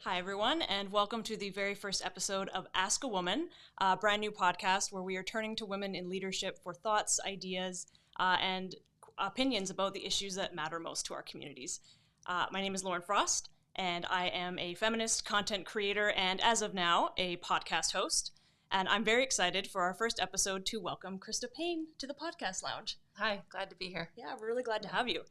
Hi, everyone, and welcome to the very first episode of Ask a Woman, a brand new podcast where we are turning to women in leadership for thoughts, ideas, and opinions about the issues that matter most to our communities. My name is Lauren Frost, and I am a feminist content creator and, as of now, a podcast host. And I'm very excited for our first episode to welcome Krista Paine to the podcast lounge. Hi, glad to be here. Yeah, we're really glad to have you.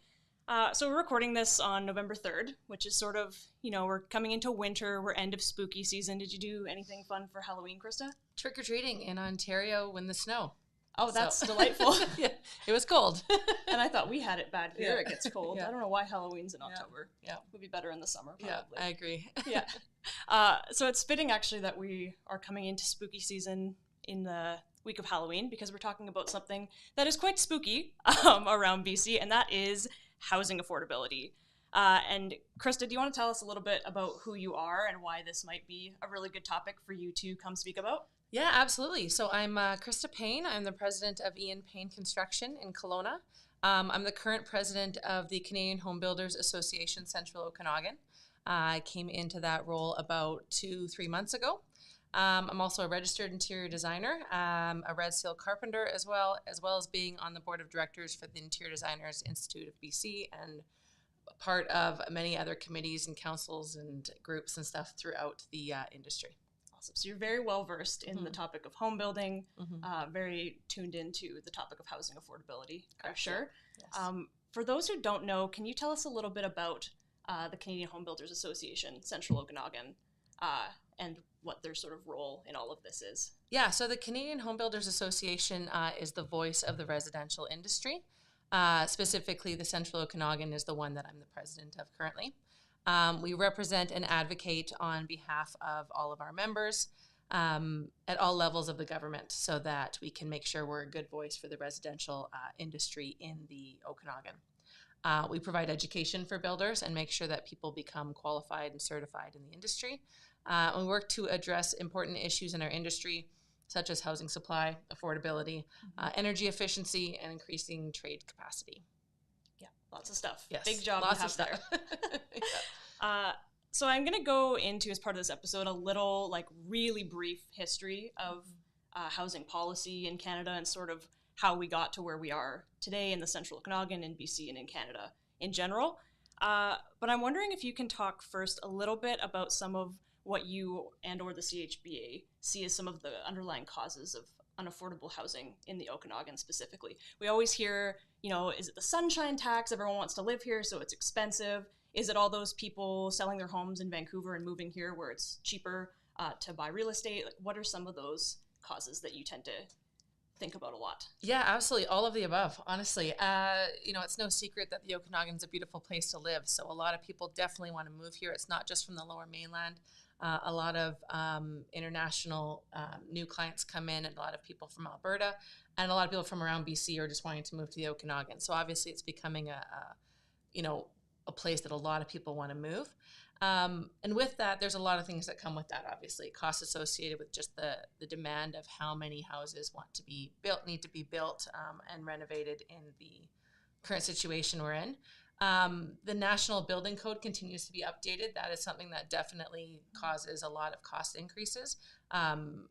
So we're recording this on November 3rd, which is sort of, we're coming into winter, we're end of spooky season. Did you do anything fun for Halloween, Krista? Trick-or-treating in Ontario in the snow. Oh, that's delightful. Yeah, it was cold. And I thought we had it bad here. Yeah. It gets cold. Yeah. I don't know why Halloween's in October. Yeah. It would be better in the summer, probably. Yeah, I agree. Yeah. So it's fitting, actually, that we are coming into spooky season in the week of Halloween, because we're talking about something that is quite spooky around BC, and that is housing affordability. And Krista, do you want to tell us a little bit about who you are and why this might be a really good topic for you to come speak about? Yeah, absolutely. So I'm Krista Paine. I'm the president of Ian Paine Construction in Kelowna. I'm the current president of the Canadian Home Builders Association Central Okanagan. I came into that role about 2-3 months ago. I'm also a registered interior designer, a Red Seal carpenter as well as being on the board of directors for the Interior Designers Institute of BC and part of many other committees and councils and groups and stuff throughout the industry. Awesome. So you're very well versed in the topic of home building, very tuned into the topic of housing affordability, for sure. Yes. For those who don't know, can you tell us a little bit about the Canadian Home Builders Association, Central Okanagan, and what their sort of role in all of this is? Yeah, so the Canadian Home Builders Association is the voice of the residential industry. Specifically, the Central Okanagan is the one that I'm the president of currently. We represent and advocate on behalf of all of our members at all levels of the government so that we can make sure we're a good voice for the residential industry in the Okanagan. We provide education for builders and make sure that people become qualified and certified in the industry. We work to address important issues in our industry, such as housing supply, affordability, energy efficiency, and increasing trade capacity. Yeah, lots of stuff. Yes, big job lots you have of stuff. there. So I'm going to go into, as part of this episode, a little really brief history of housing policy in Canada and sort of how we got to where we are today in the Central Okanagan, in BC, and in Canada in general. But I'm wondering if you can talk first a little bit about some of what you and or the CHBA see as some of the underlying causes of unaffordable housing in the Okanagan specifically. We always hear, is it the sunshine tax? Everyone wants to live here, so it's expensive. Is it all those people selling their homes in Vancouver and moving here where it's cheaper to buy real estate? What are some of those causes that you tend to think about a lot? Yeah, absolutely. All of the above, honestly. It's no secret that the Okanagan is a beautiful place to live. So a lot of people definitely want to move here. It's not just from the Lower Mainland. A lot of international new clients come in, and a lot of people from Alberta, and a lot of people from around BC are just wanting to move to the Okanagan. So obviously, it's becoming a place that a lot of people want to move. And with that, there's a lot of things that come with that. Obviously, costs associated with just the demand of how many houses need to be built and renovated in the current situation we're in. The National Building Code continues to be updated. That is something that definitely causes a lot of cost increases.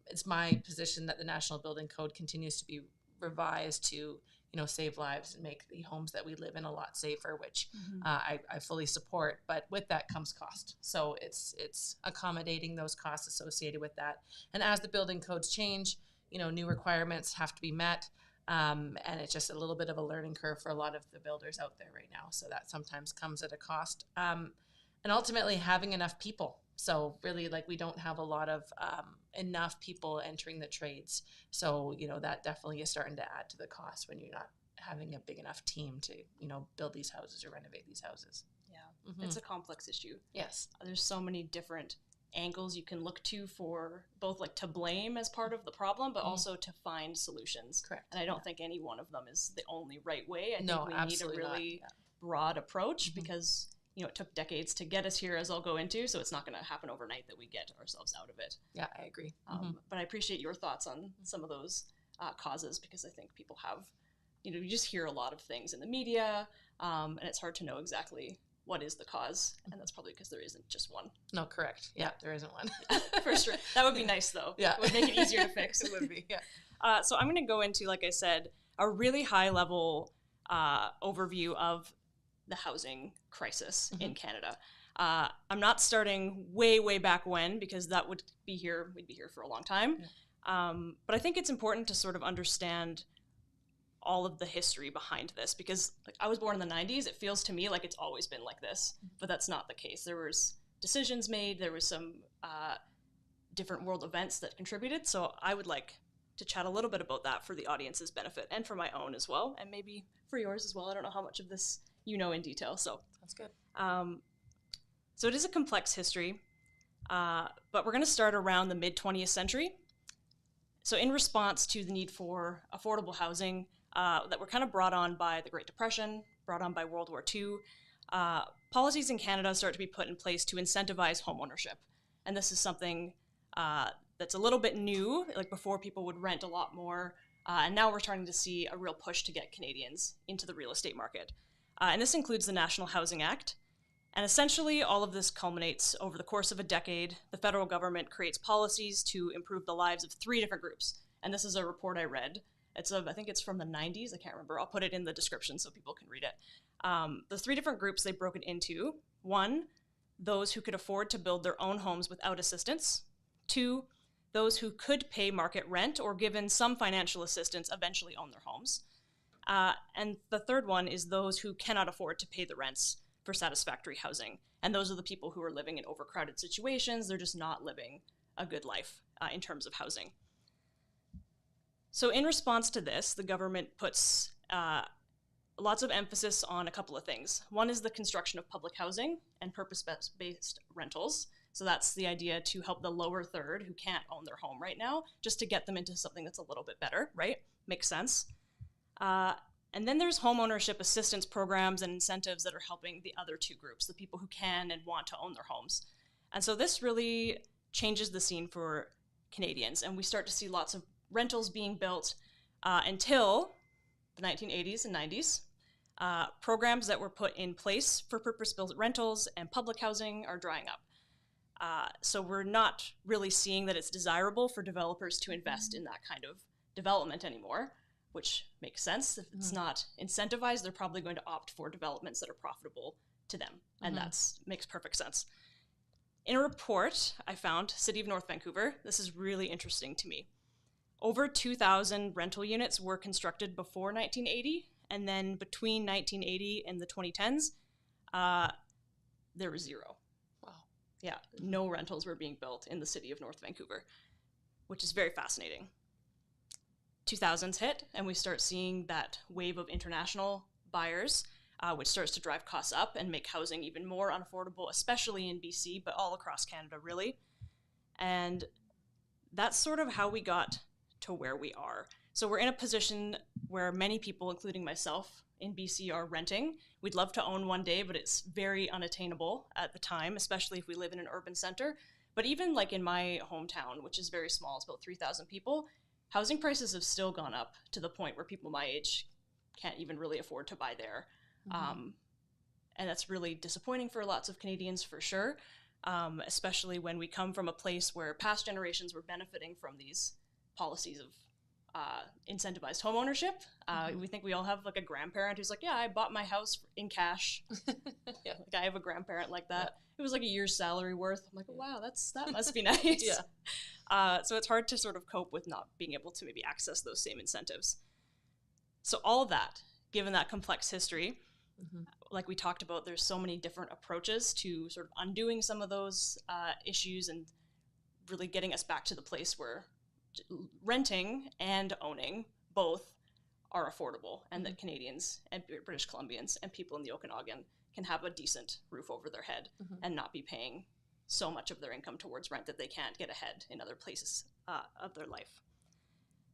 It's my position that the National Building Code continues to be revised to, save lives and make the homes that we live in a lot safer, which I fully support. But with that comes cost. So it's accommodating those costs associated with that. And as the building codes change, new requirements have to be met. And it's just a little bit of a learning curve for a lot of the builders out there right now. So that sometimes comes at a cost. And ultimately having enough people. So really, we don't have a lot of enough people entering the trades. So, that definitely is starting to add to the cost when you're not having a big enough team to, build these houses or renovate these houses. Yeah, It's a complex issue. Yes. There's so many different angles you can look to for both to blame as part of the problem, but also to find solutions. Correct. And I don't think any one of them is the only right way. I No, think we need a absolutely really not. broad approach because it took decades to get us here, as I'll go into, so it's not going to happen overnight that we get ourselves out of it. Yeah, I agree. But I appreciate your thoughts on some of those causes, because I think people have, you just hear a lot of things in the media, and it's hard to know exactly what is the cause, and that's probably because there isn't just one. No, correct. Yeah, there isn't one. For sure. That would be nice, though. Yeah. It would make it easier to fix. It would be, yeah. So I'm going to go into, like I said, a really high-level overview of the housing crisis in Canada. I'm not starting way back when, because we'd be here for a long time. Yeah. But I think it's important to sort of understand all of the history behind this, because like I was born in the 90s. It feels to me like it's always been like this, but that's not the case. There was decisions made. There was some different world events that contributed. So I would like to chat a little bit about that for the audience's benefit and for my own as well, and maybe for yours as well. I don't know how much of this you know in detail. So that's good. So it is a complex history, but we're going to start around the mid-20th century. So in response to the need for affordable housing that were kind of brought on by the Great Depression, brought on by World War II, policies in Canada start to be put in place to incentivize homeownership. And this is something that's a little bit new. Like before, people would rent a lot more, and now we're starting to see a real push to get Canadians into the real estate market. And this includes the National Housing Act. And essentially, all of this culminates over the course of a decade. The federal government creates policies to improve the lives of 3 different groups. And this is a report I read. I think it's from the 90s. I can't remember. I'll put it in the description so people can read it. The 3 different groups, they broke it into. 1, those who could afford to build their own homes without assistance. 2, those who could pay market rent or, given some financial assistance, eventually own their homes. And the 3rd one is those who cannot afford to pay the rents for satisfactory housing. And those are the people who are living in overcrowded situations. They're just not living a good life in terms of housing. So in response to this, the government puts lots of emphasis on a couple of things. One is the construction of public housing and purpose-based rentals. So that's the idea to help the lower third who can't own their home right now, just to get them into something that's a little bit better, right? Makes sense. And then there's homeownership assistance programs and incentives that are helping the other 2 groups, the people who can and want to own their homes. And so this really changes the scene for Canadians, and we start to see lots of rentals being built until the 1980s and 90s. Programs that were put in place for purpose-built rentals and public housing are drying up. So we're not really seeing that it's desirable for developers to invest in that kind of development anymore, which makes sense. If it's not incentivized, they're probably going to opt for developments that are profitable to them. And that makes perfect sense. In a report I found, City of North Vancouver, this is really interesting to me. Over 2,000 rental units were constructed before 1980, and then between 1980 and the 2010s, there was 0. Wow. Yeah, no rentals were being built in the City of North Vancouver, which is very fascinating. 2000s hit, and we start seeing that wave of international buyers, which starts to drive costs up and make housing even more unaffordable, especially in BC, but all across Canada, really. And that's sort of how we got to where we are. So we're in a position where many people, including myself in BC, are renting. We'd love to own one day, but it's very unattainable at the time, especially if we live in an urban center. But even like in my hometown, which is very small, it's about 3,000 people, housing prices have still gone up to the point where people my age can't even really afford to buy there. And that's really disappointing for lots of Canadians, for sure, especially when we come from a place where past generations were benefiting from these policies of incentivized homeownership. We think we all have like a grandparent who's like, yeah, I bought my house in cash. Yeah, like I have a grandparent like that. Yeah. It was like a year's salary worth. I'm like, wow, that must be nice. Yeah. So it's hard to sort of cope with not being able to maybe access those same incentives. So all of that, given that complex history, like we talked about, there's so many different approaches to sort of undoing some of those issues and really getting us back to the place where renting and owning both are affordable, and that Canadians and British Columbians and people in the Okanagan can have a decent roof over their head and not be paying so much of their income towards rent that they can't get ahead in other places of their life.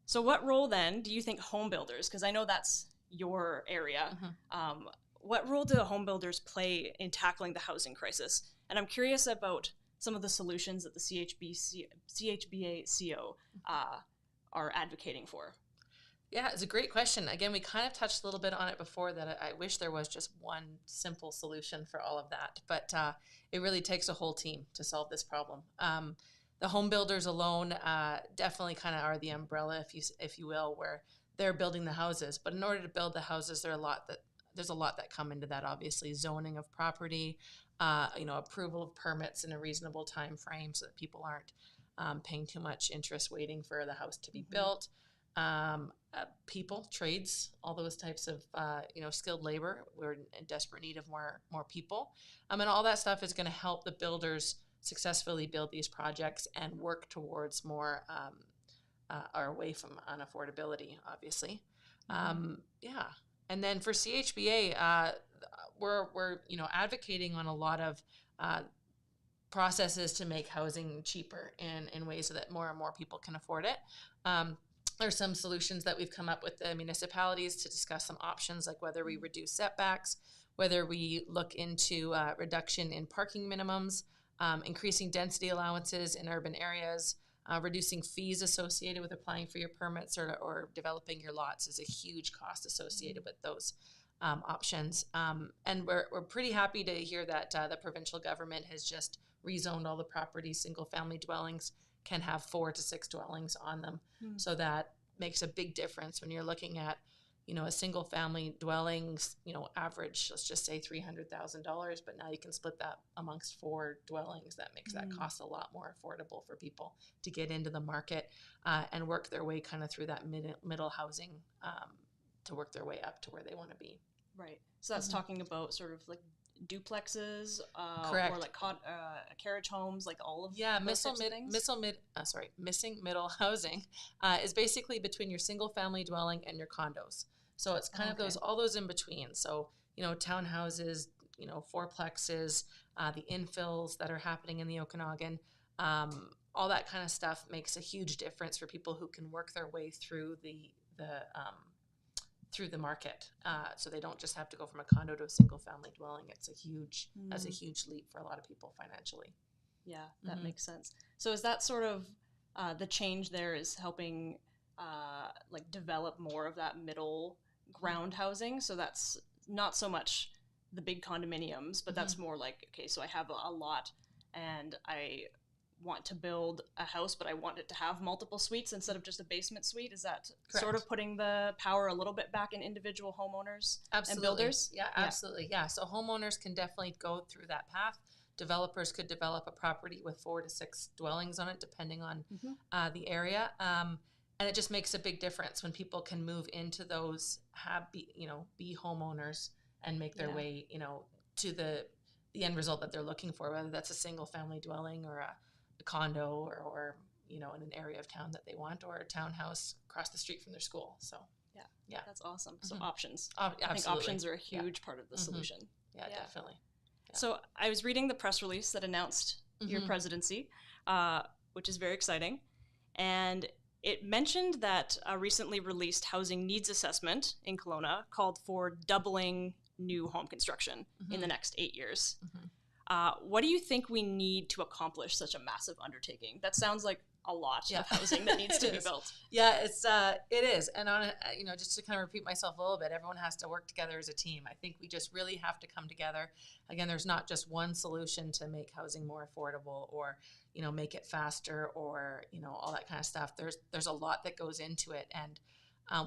So what role then do you think home builders, because I know that's your area, what role do home builders play in tackling the housing crisis? And I'm curious about some of the solutions that the CHBA CO are advocating for. Yeah, it's a great question. Again, we kind of touched a little bit on it before that I wish there was just one simple solution for all of that. But it really takes a whole team to solve this problem. The home builders alone definitely kind of are the umbrella, if you will, where they're building the houses. But in order to build the houses, there's a lot that come into that. Obviously, zoning of property, approval of permits in a reasonable time frame, so that people aren't paying too much interest waiting for the house to be built. People, trades, all those types of skilled labor. We're in desperate need of more people, and all that stuff is going to help the builders successfully build these projects and work towards more or away from unaffordability, obviously. Yeah, and then for CHBA, we're advocating on a lot of processes to make housing cheaper in ways so that more and more people can afford it. There's some solutions that we've come up with the municipalities to discuss some options, like whether we reduce setbacks, whether we look into reduction in parking minimums, increasing density allowances in urban areas, reducing fees associated with applying for your permits or developing your lots is a huge cost associated with those options. And we're pretty happy to hear that the provincial government has just rezoned all the properties. Single family dwellings can have 4 to 6 dwellings on them. So that makes a big difference when you're looking at, a single family dwellings, average, let's just say $300,000, but now you can split that amongst 4 dwellings. That makes that cost a lot more affordable for people to get into the market and work their way kind of through that middle housing to work their way up to where they want to be. Right. So that's talking about sort of like duplexes, Correct. or like carriage homes, like all of those types of things? Missing middle housing is basically between your single family dwelling and your condos. So it's kind of all those in between. So, townhouses, fourplexes, the infills that are happening in the Okanagan, all that kind of stuff makes a huge difference for people who can work their way through through the market, so they don't just have to go from a condo to a single family dwelling. It's that's a huge leap for a lot of people financially. Yeah, that makes sense. So is that sort of the change there is helping develop more of that middle ground housing? So that's not so much the big condominiums, but that's more like, okay, so I have a lot and I want to build a house, but I want it to have multiple suites instead of just a basement suite. Is that Correct. Sort of putting the power a little bit back in individual homeowners and builders? Yeah, absolutely. Yeah. So homeowners can definitely go through that path. Developers could develop a property with 4 to 6 dwellings on it, depending on the area. And it just makes a big difference when people can move into those, be homeowners and make their way, to the end result that they're looking for, whether that's a single family dwelling or a condo or in an area of town that they want, or a townhouse across the street from their school. So yeah, that's awesome. So options. I think options are a huge part of the solution. Yeah, definitely. Yeah. So I was reading the press release that announced your presidency, which is very exciting, and it mentioned that a recently released housing needs assessment in Kelowna called for doubling new home construction in the next 8 years. What do you think we need to accomplish such a massive undertaking? That sounds like a lot of housing that needs to be built. Yeah, it is. And just to kind of repeat myself a little bit, everyone has to work together as a team. I think we just really have to come together. Again, there's not just one solution to make housing more affordable or, make it faster or, all that kind of stuff. There's a lot that goes into it. And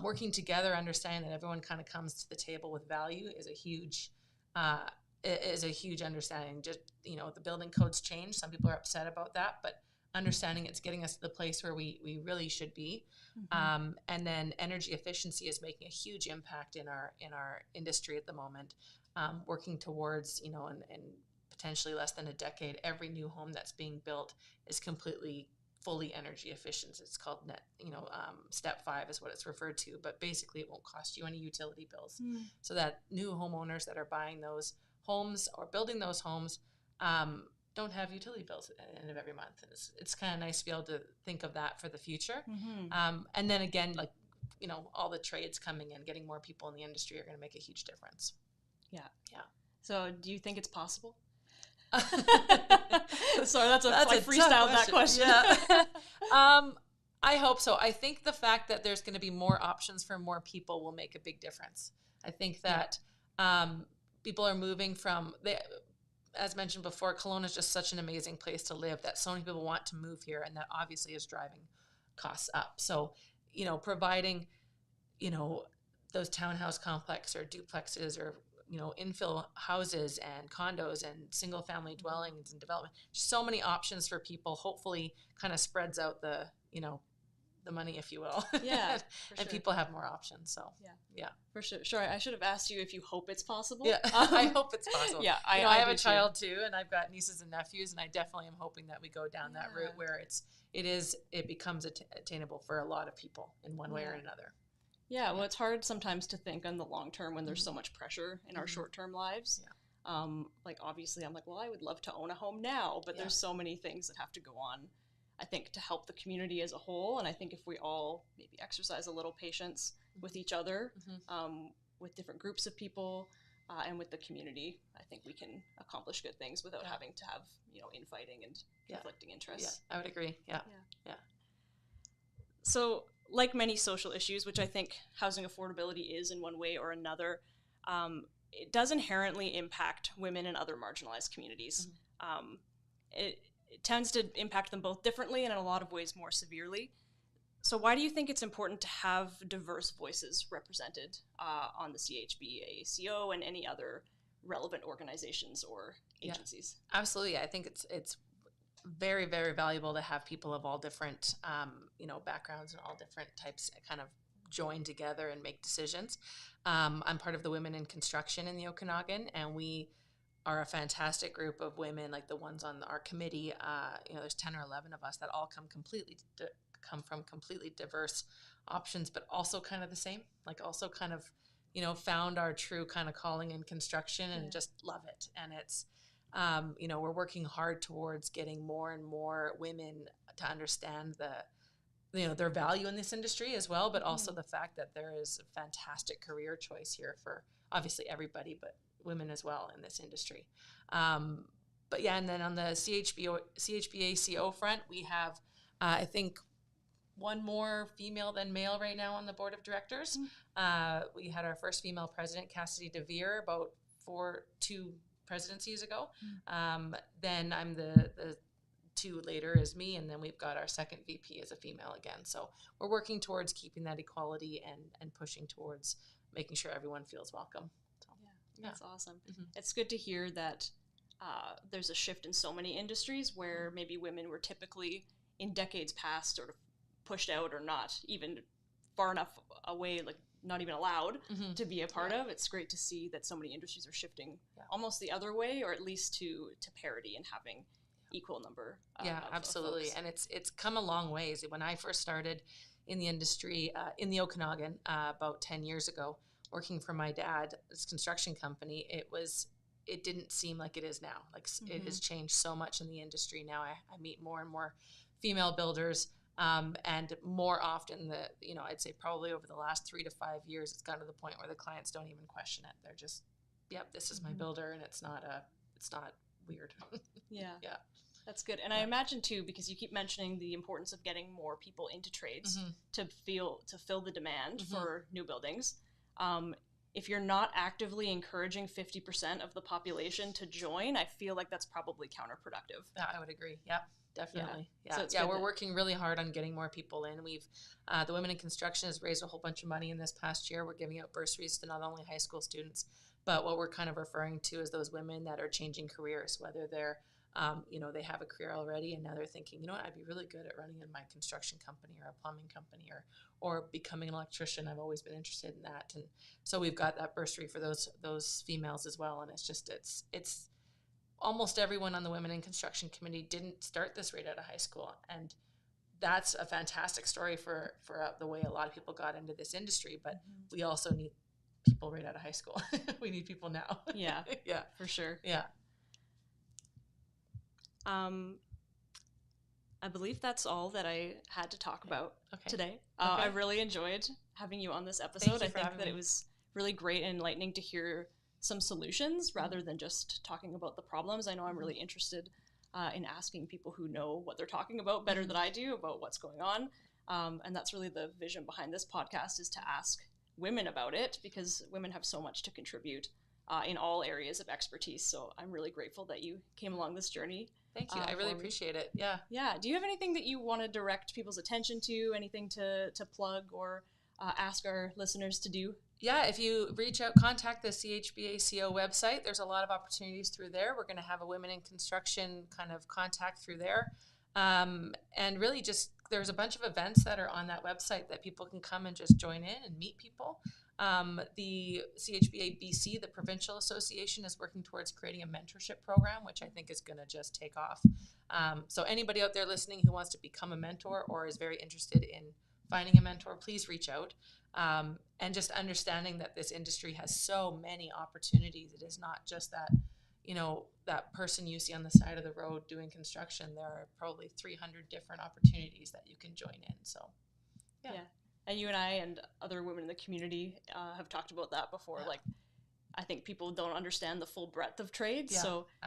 working together, understanding that everyone kind of comes to the table with value is a huge understanding. Just, the building codes change. Some people are upset about that, but understanding it's getting us to the place where we really should be. And then energy efficiency is making a huge impact in our industry at the moment. Working towards, in potentially less than a decade, every new home that's being built is completely fully energy efficient. It's called net, step 5 is what it's referred to, but basically it won't cost you any utility bills. So that new homeowners that are buying those homes or building those homes don't have utility bills at the end of every month. And it's kind of nice to be able to think of that for the future. And then again, all the trades coming in, getting more people in the industry are going to make a huge difference. Yeah. So do you think it's possible? Sorry, that's I freestyled that question. Yeah. I hope so. I think the fact that there's going to be more options for more people will make a big difference. I think that people are moving from, as mentioned before, Kelowna is just such an amazing place to live that so many people want to move here, and that obviously is driving costs up. So, providing, those townhouse complex or duplexes or, infill houses and condos and single family dwellings and development, so many options for people, hopefully kind of spreads out the money, if you will. Yeah, and sure. people have more options. So yeah, for sure. Sure, I should have asked you if you hope it's possible. Yeah, I hope it's possible. Yeah, I have a child too, and I've got nieces and nephews, and I definitely am hoping that we go down that route where it becomes attainable for a lot of people in one way or another. Yeah, well, it's hard sometimes to think on the long term when there's so much pressure in our short term lives. Yeah. Like obviously, I'm like, well, I would love to own a home now, but there's so many things that have to go on, I think, to help the community as a whole. And I think if we all maybe exercise a little patience with each other, with different groups of people, and with the community, I think we can accomplish good things without having to have, infighting and conflicting interests. Yeah, I would agree. Yeah. So, like many social issues, which I think housing affordability is in one way or another, it does inherently impact women and other marginalized communities. It tends to impact them both differently and in a lot of ways more severely. So why do you think it's important to have diverse voices represented on the CHB, AACO, and any other relevant organizations or agencies? Yeah, absolutely. I think it's very, very valuable to have people of all different backgrounds and all different types kind of join together and make decisions. I'm part of the Women in Construction in the Okanagan, and we are a fantastic group of women, like the ones on our committee. There's 10 or 11 of us that all come from completely diverse options, but also kind of the same, like also kind of, found our true kind of calling in construction and just love it. And it's, we're working hard towards getting more and more women to understand their value in this industry as well, but also the fact that there is a fantastic career choice here for obviously everybody, but women as well in this industry. And then on the CHBACO front, we have, I think, one more female than male right now on the board of directors. We had our first female president, Cassidy DeVere, about 2 presidencies ago. Then I'm the 2 later is me, and then we've got our second VP as a female again. So we're working towards keeping that equality and pushing towards making sure everyone feels welcome. That's awesome. It's good to hear that there's a shift in so many industries where maybe women were typically in decades past sort of pushed out or not even far enough away, like not even allowed to be a part of. It's great to see that so many industries are shifting almost the other way, or at least to parity and having equal number. Absolutely. Of folks. And it's come a long ways. When I first started in the industry in the Okanagan about 10 years ago, working for my dad's construction company, it didn't seem like it is now. Like it has changed so much in the industry now. I meet more and more female builders, and more often I'd say probably over the last 3 to 5 years, it's gotten to the point where the clients don't even question it. They're just, yep, this is my builder, and it's not weird. Yeah. That's good. And I imagine too, because you keep mentioning the importance of getting more people into trades to fill the demand for new buildings. If you're not actively encouraging 50% of the population to join, I feel like that's probably counterproductive. Yeah, I would agree. Yeah, definitely. So we're working really hard on getting more people in. We've the Women in Construction has raised a whole bunch of money in this past year. We're giving out bursaries to not only high school students, but what we're kind of referring to is those women that are changing careers, whether they're they have a career already and now they're thinking, I'd be really good at running in my construction company or a plumbing company or becoming an electrician. I've always been interested in that. And so we've got that bursary for those females as well. And it's almost everyone on the Women in Construction Committee didn't start this right out of high school. And that's a fantastic story for the way a lot of people got into this industry. But we also need people right out of high school. We need people now. Yeah, for sure. Yeah. I believe that's all that I had to talk about today. Okay. I really enjoyed having you on this episode. I think that it was really great and enlightening to hear some solutions rather than just talking about the problems. I know I'm really interested in asking people who know what they're talking about better than I do about what's going on. And that's really the vision behind this podcast, is to ask women about it, because women have so much to contribute in all areas of expertise. So I'm really grateful that you came along this journey. Thank you. I really appreciate it. Yeah. Yeah. Do you have anything that you want to direct people's attention to? Anything to plug or ask our listeners to do? Yeah, if you reach out, contact the CHBACO website. There's a lot of opportunities through there. We're going to have a women in construction kind of contact through there. And really just, there's a bunch of events that are on that website that people can come and just join in and meet people. The CHBA BC, the provincial association, is working towards creating a mentorship program, which I think is going to just take off. So anybody out there listening who wants to become a mentor or is very interested in finding a mentor, please reach out. And just understanding that this industry has so many opportunities. It is not just that, that person you see on the side of the road doing construction. There are probably 300 different opportunities that you can join in. So, yeah. And you and I and other women in the community have talked about that before. Yeah. Like, I think people don't understand the full breadth of trades. Yeah,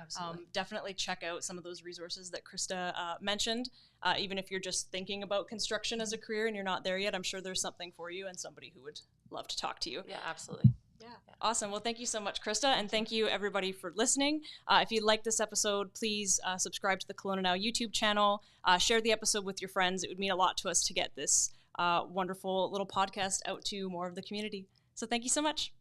so definitely check out some of those resources that Krista mentioned. Even if you're just thinking about construction as a career and you're not there yet, I'm sure there's something for you and somebody who would love to talk to you. Yeah, absolutely. Yeah. Awesome. Well, thank you so much, Krista. And thank you, everybody, for listening. If you like this episode, please subscribe to the Kelowna Now YouTube channel. Share the episode with your friends. It would mean a lot to us to get this wonderful little podcast out to more of the community. So thank you so much.